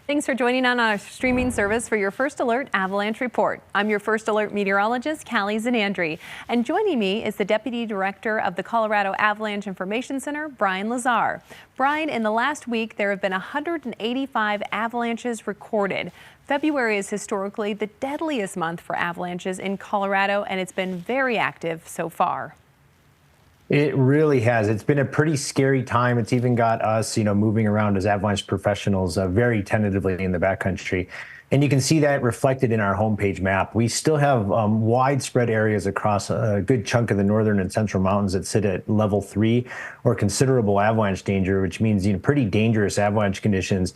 Thanks for joining on our streaming service for your First Alert Avalanche Report. I'm your First Alert meteorologist, Callie Zanandri, and joining me is the Deputy Director of the Colorado Avalanche Information Center, Brian Lazar. Brian, in the last week, there have been 185 avalanches recorded. February is historically the deadliest month for avalanches in Colorado, and it's been very active so far. It really has. It's been a pretty scary time. It's even got us, moving around as avalanche professionals very tentatively in the backcountry. And you can see that reflected in our homepage map. We still have widespread areas across a good chunk of the northern and central mountains that sit at level 3 or considerable avalanche danger, which means pretty dangerous avalanche conditions.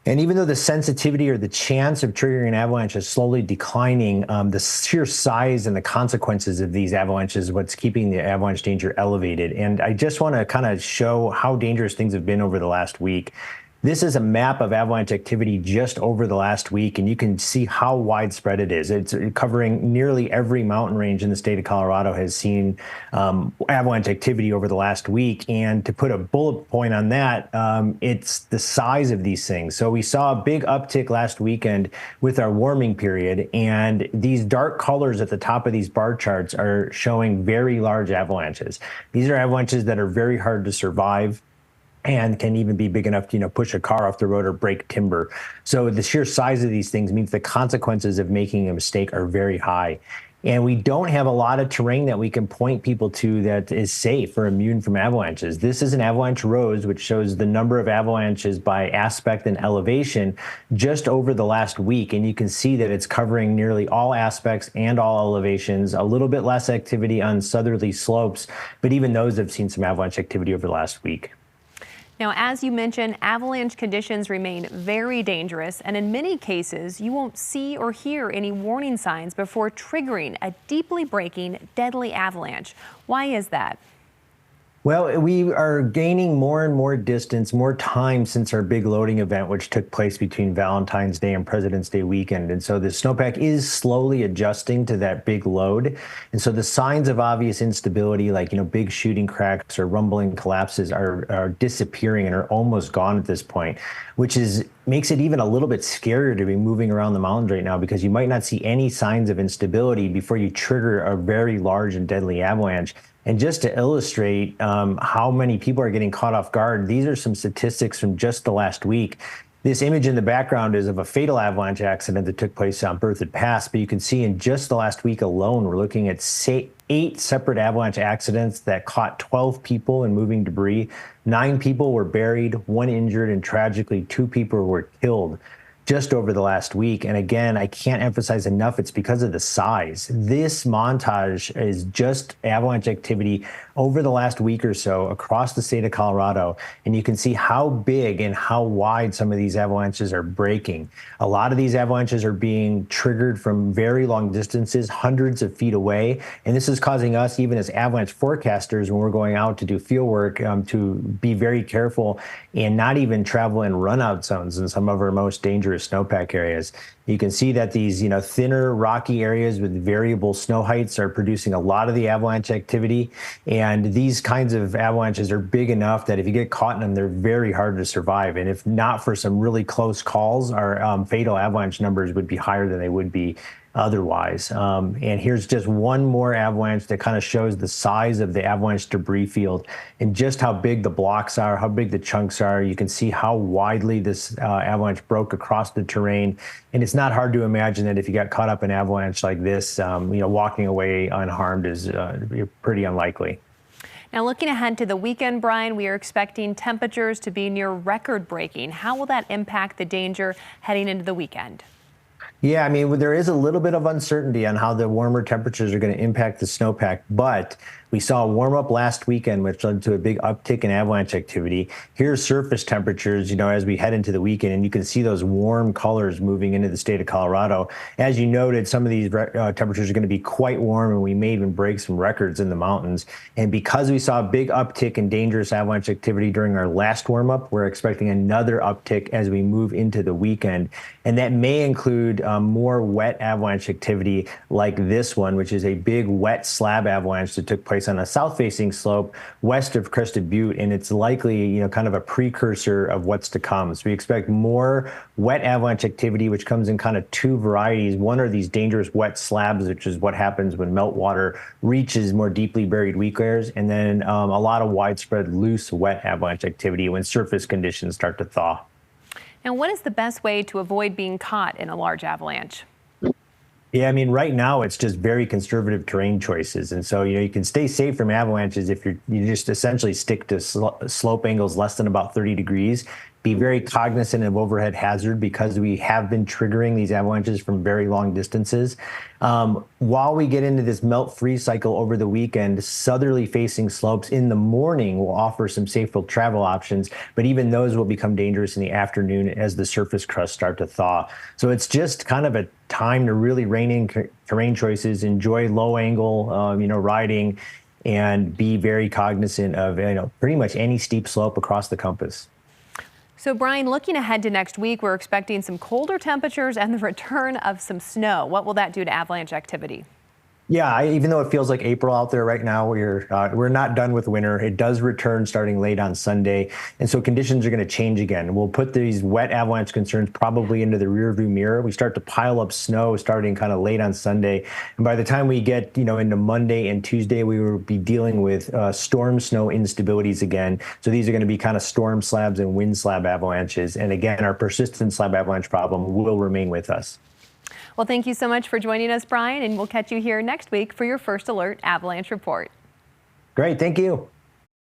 And even though the sensitivity or the chance of triggering an avalanche is slowly declining, the sheer size and the consequences of these avalanches is what's keeping the avalanche danger elevated. And I just want to kind of show how dangerous things have been over the last week. This is a map of avalanche activity just over the last week, and you can see how widespread it is. It's covering nearly every mountain range in the state of Colorado has seen avalanche activity over the last week. And to put a bullet point on that, it's the size of these things. So we saw a big uptick last weekend with our warming period, and these dark colors at the top of these bar charts are showing very large avalanches. These are avalanches that are very hard to survive and can even be big enough to, push a car off the road or break timber. So the sheer size of these things means the consequences of making a mistake are very high. And we don't have a lot of terrain that we can point people to that is safe or immune from avalanches. This is an avalanche rose, which shows the number of avalanches by aspect and elevation just over the last week. And you can see that it's covering nearly all aspects and all elevations, a little bit less activity on southerly slopes, but even those have seen some avalanche activity over the last week. Now, as you mentioned, avalanche conditions remain very dangerous, and in many cases, you won't see or hear any warning signs before triggering a deeply braking, deadly avalanche. Why is that? Well, we are gaining more and more distance, more time since our big loading event, which took place between Valentine's Day and President's Day weekend. And so the snowpack is slowly adjusting to that big load. And so the signs of obvious instability, like, big shooting cracks or rumbling collapses are disappearing and are almost gone at this point, which makes it even a little bit scarier to be moving around the mountains right now, because you might not see any signs of instability before you trigger a very large and deadly avalanche. And just to illustrate how many people are getting caught off guard, these are some statistics from just the last week. This image in the background is of a fatal avalanche accident that took place on Berthoud Pass, but you can see in just the last week alone, we're looking at 8 separate avalanche accidents that caught 12 people in moving debris. 9 people were buried, 1 injured, and tragically 2 people were killed just over the last week. And again, I can't emphasize enough, it's because of the size. This montage is just avalanche activity over the last week or so across the state of Colorado. And you can see how big and how wide some of these avalanches are breaking. A lot of these avalanches are being triggered from very long distances, hundreds of feet away. And this is causing us, even as avalanche forecasters, when we're going out to do field work, to be very careful and not even travel in run-out zones in some of our most dangerous snowpack areas. You can see that these, thinner rocky areas with variable snow heights are producing a lot of the avalanche activity. And these kinds of avalanches are big enough that if you get caught in them, they're very hard to survive. And if not for some really close calls, our fatal avalanche numbers would be higher than they would be otherwise. And here's just one more avalanche that kind of shows the size of the avalanche debris field and just how big the blocks are, how big the chunks are. You can see how widely this avalanche broke across the terrain. And it's not hard to imagine that if you got caught up in an avalanche like this, walking away unharmed is pretty unlikely. Now, looking ahead to the weekend, Brian, we are expecting temperatures to be near record-breaking. How will that impact the danger heading into the weekend? Yeah, there is a little bit of uncertainty on how the warmer temperatures are going to impact the snowpack, but we saw a warm up last weekend, which led to a big uptick in avalanche activity. Here's surface temperatures, as we head into the weekend, and you can see those warm colors moving into the state of Colorado. As you noted, some of these temperatures are going to be quite warm, and we may even break some records in the mountains. And because we saw a big uptick in dangerous avalanche activity during our last warm up, we're expecting another uptick as we move into the weekend. And that may include more wet avalanche activity like this one, which is a big wet slab avalanche that took place place on a south-facing slope west of Crested Butte, and it's likely, kind of a precursor of what's to come. So we expect more wet avalanche activity, which comes in kind of two varieties. One are these dangerous wet slabs, which is what happens when meltwater reaches more deeply buried weak layers, and then a lot of widespread loose wet avalanche activity when surface conditions start to thaw. Now, what is the best way to avoid being caught in a large avalanche? Yeah, I mean, right now it's just very conservative terrain choices. And so, you can stay safe from avalanches if you just essentially stick to slope angles less than about 30 degrees. Be very cognizant of overhead hazard because we have been triggering these avalanches from very long distances. While we get into this melt freeze cycle over the weekend, southerly facing slopes in the morning will offer some safer travel options, but even those will become dangerous in the afternoon as the surface crusts start to thaw. So it's just kind of a time to really rein in terrain choices, enjoy low angle, riding, and be very cognizant of, pretty much any steep slope across the compass. So, Brian, looking ahead to next week, we're expecting some colder temperatures and the return of some snow. What will that do to avalanche activity? Yeah, even though it feels like April out there right now, we're not done with winter. It does return starting late on Sunday, and so conditions are going to change again. We'll put these wet avalanche concerns probably into the rearview mirror. We start to pile up snow starting kind of late on Sunday, and by the time we get into Monday and Tuesday, we will be dealing with storm snow instabilities again. So these are going to be kind of storm slabs and wind slab avalanches, and again, our persistent slab avalanche problem will remain with us. Well, thank you so much for joining us, Brian, and we'll catch you here next week for your First Alert Avalanche Report. Great, thank you.